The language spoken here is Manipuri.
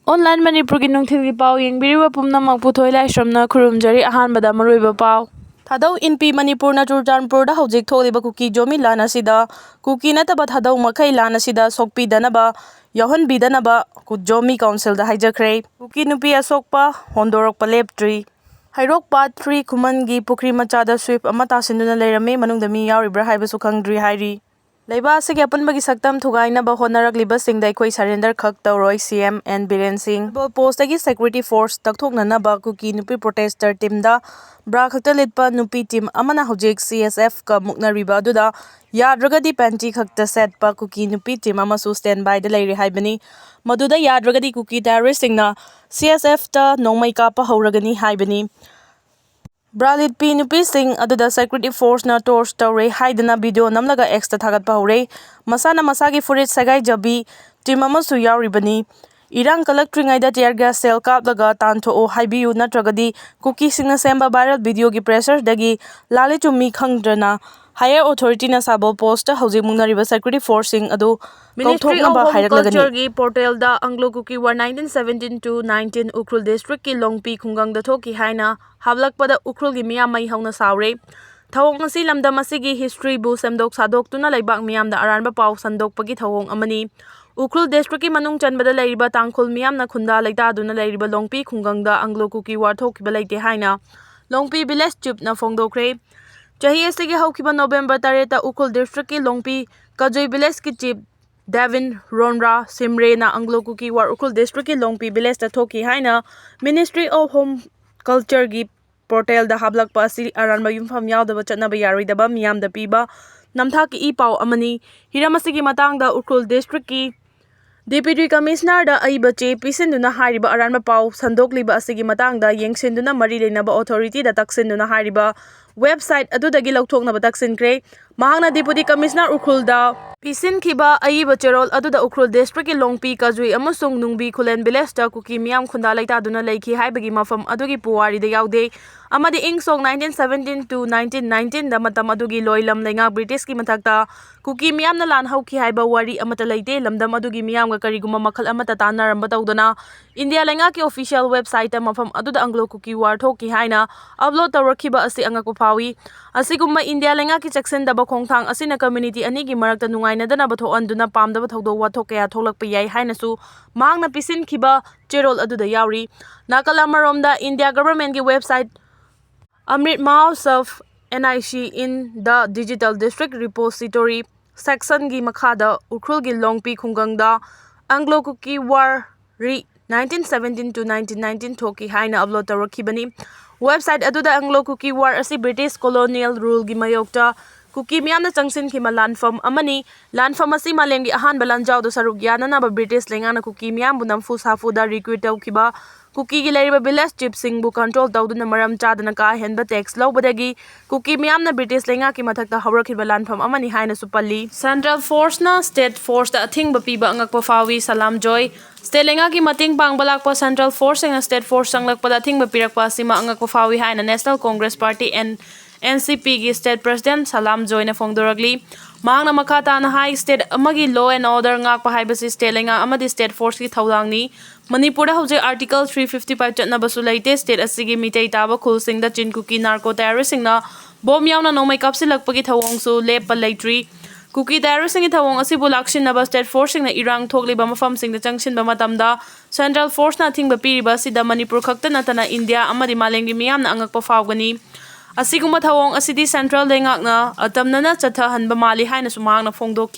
Online Manipuri Nungthilgi Pau Yengbiriba Pumnamak Puthoi Laisramna Khurumjari Ahanbada Aroiba Pau Thadau Inpi Manipur na Churchanpur da Hojik Tholiba Kuki Zomi lana sida Kuki nataba Thadau Makai lana sida Sokpi danaba Yohan bidanaba Zomi Council da Hijakre Kuki Nupi Asokpa Hondorok Paleptri Hairok Part 3 Kumangi Pukri Machada Sweep Amata Sinduna Lerame Manung the Mi Yaribra Haibasu Kangdri Hairi Laiba Sigi Apunbagi Saktam Tugaina Bahonarak Liba Sing Daikoi Surrender Khak Roy CM and Biren Singh Post Security Force Taktok Nanaba Kuki Nupi Protester Team da Bra Khakta Litpa Nupi Team Amana Hojik CSF Ka Mukna Riba Duda Yadragadi Panti Khakta Set Pa Kuki Nupi Team Amasu stand by the Lairi Haibani Maduda Yadragadi Kukida Aroiba CSF ta Nongmai Kapa Hauragani Haibani Bralit P Nupi Singh aduda Security Force na torch tawre haidana video namlaga extra thagat pa hore masana masagi furit sagai jabi team amasu yauribani Erang Collecting da tear gas cell kaplaga tantho o haibiu natragadi Kuki singna semba viral video gi pressure dagi lali chumi khangdrana higher authority na sabo post hauji mungnariba Security Force sing adu Ministry of Home Culture gi portal da Anglo Kuki war 1917 to 19 Ukhrul district ki Longpi khungang da thoki haina hablakpada Ukhrul gi miyam mai hauna saure thawong asi lamdam asigi history bu semdok sadok tuna laibak miyam da aranba pau sandok pagi thawong amani Ukhrul district ki manung chanbada lairiba tangkhul miyam na khunda laita duna lairiba Longpi khungang da Anglo Kuki war thokiba laite haina Longpi village chief na phongdokre chahi asigi haukiba November 3 ta Ukhrul district ki Longpi Kajoi village ki chief Davin Ronra Simre na Anglo Kuki war Ukhrul district ki Longpi village ta thoki haina Ministry of Home Culture gi portal da hablak pa si aranba yumfam yaudaba chatnaba yaroidaba miyam da piba namthaki I pau amani hiramasigi matang da Ukhrul district ki Deputy Commissioner da aiba che pisinduna hariba aranba pau sandokliba asigi matang da yengsinduna mari leinaba authority da taksinduna hariba website adudagi lauthoknaba taksinkre mahangna Deputy Commissioner Ukhrul da pisinkiba aiba cherol aduda Ukhrul district ki Longpi Kajui amasung Nungbi Khulen village da Kuki miyam khunda laita duna leiki haibagi mafam adugi puwari da yaude amadi ing song 1917 to 1919 da matam adugi loilam lenga British ki mathakta Kuki miyam na lan hauki haiba wari amata leite lamdam adugi miyam ga kariguma makhal amata tanaramba tawdana India lenga ki official website ta mafam aduda Anglo Kuki war thoki haina upload tawrakhiba asi angakpa phawi asigumma India lenga ki section da bakhongthang asina community ani gi marakta nungaina dana bathoan duna pamdaba thawdo wathok kaya tholakpa yai hainasu mahangna pisin khiba cherol aduda yauri nakalamaromda India government ki website Amrit Mahotsav NIC in the Digital District Repository section gi makhada Ukhrul gi Longpi khungangda Anglo Kuki war ri 1917 to 1919 thoki haina upload tawrakhibani website aduda Anglo Kuki war asi British colonial rule gi mayokta Kuki miyam na changsin khima landfam amani landfam asi malemgi ahan balanjaw do saruk yana na ba British lengana Kuki miyam bunam fu safu da recruit tawkiba Kuki gi lairiba village chief sing bu control tawduna maram chadana ka henba tax lawbadagi Kuki miyam na British lenga ki mathakta hawrakhiba landfam amani haina supalli Central Force na State Force da athingba piba angakpa fawi Salam Joy State lenga ki mating pangbalakpa Central Force na State Force sanglakpa da athingba pirakpa sima angakpa fawi haina National Congress Party and NCP gi State President Salam Joy na phongdoragli mahangna makhata na high state amagi law and order ngakpa haibasi state lenga amadi State Force ki thawdangni Manipur hauji Article 355 chatnabasu leite state asigi mitei taba khulsing da chin Kuki narco terrorist singna bom yauna nomai kapsilakpagi thawongsu lepa leitri Kuki terrorist singi thawong asibu lakshinaba State Force singna Erang Thokliba mafam singda changshinba matamda Central Force na thingba piriba sida Manipur khakta natana India amadi malengi miyamna angakpa fawgani asiguma thawong asidi Central lengakna atamnana chatha hanba mali haina sumahangna phongdoki